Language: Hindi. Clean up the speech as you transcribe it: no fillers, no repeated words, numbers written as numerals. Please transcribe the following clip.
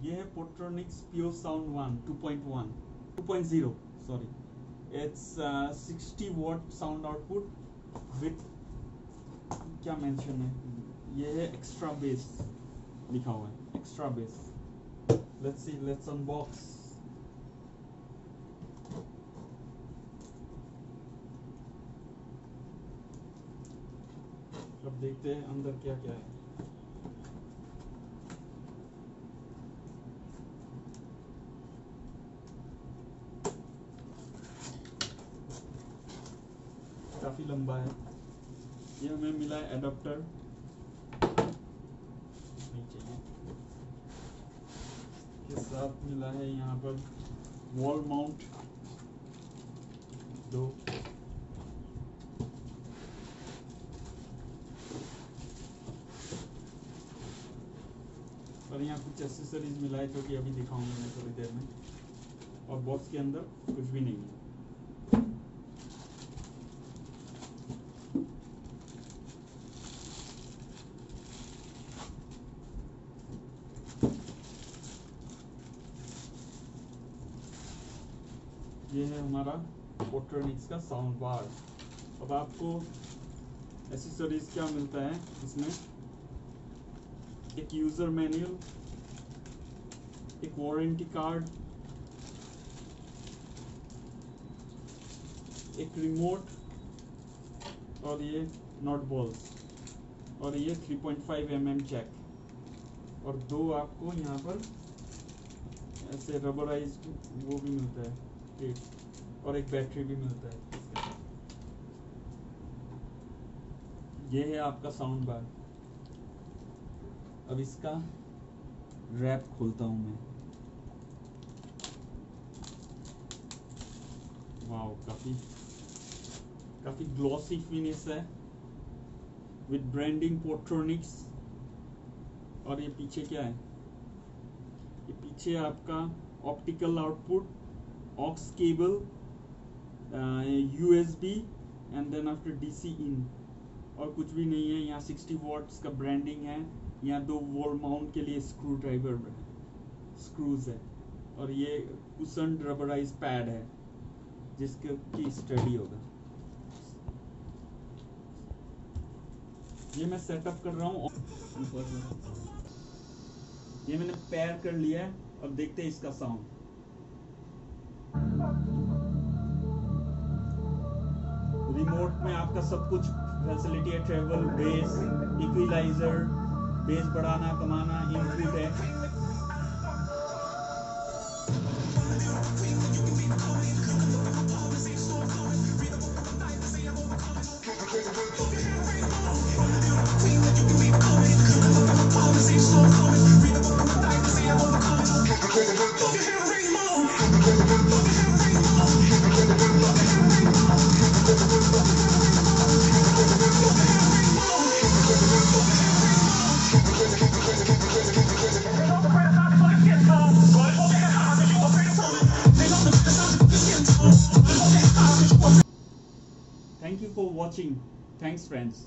ये है Potronics Pure Sound 2.0 sorry. It's 60 watt sound output with क्या मेंशन है, ये है एक्स्ट्रा बेस लिखा हुआ है, extra base. Let's see, let's unbox. अब देखते हैं अंदर क्या क्या है. काफी लंबा है. ये हमें मिला है एडाप्टर, नहीं चाहिए. के साथ मिला है यहाँ पर वॉल माउंट 2. और यहाँ कुछ एक्सेसरीज मिला है जो कि अभी दिखाऊंगा मैं थोड़ी देर में. और बॉक्स के अंदर कुछ भी नहीं है. ये है हमारा पोट्रोनिक्स का साउंड बार. अब आपको एक्सेसरीज क्या मिलता है इसमें, एक यूजर मैनुअल, एक वारंटी कार्ड, एक रिमोट, और ये नॉट बॉल्स, और ये 3.5 mm जैक, और 2 आपको यहाँ पर ऐसे रबराइज्ड वो भी मिलता है, और एक बैटरी भी मिलता है. ये है आपका साउंड बार. अब इसका रैप खोलता हूं मैं. वाओ, काफी ग्लॉसी फिनिश है विद ब्रांडिंग पोट्रोनिक्स. और ये पीछे क्या है, ये पीछे आपका optical output, AUX cable, USB and then after DC in. और कुछ भी नहीं है. यहाँ 60 वॉट्स का ब्रांडिंग है. यहाँ 2 वॉल माउंट के लिए स्क्रू ड्राइवर स्क्रूज है, और ये कुशन रबराइज पैड है जिसके की स्टडी होगा. ये मैं सेटअप कर रहा हूँ. ये मैंने पेयर कर लिया है. अब देखते हैं इसका साउंड. रिमोट में आपका सब कुछ फैसिलिटी है, ट्रेवल, बेस, इक्विलाइजर, बेस बढ़ाना कमाना, इनपुट है. Thank you for watching. Thanks friends.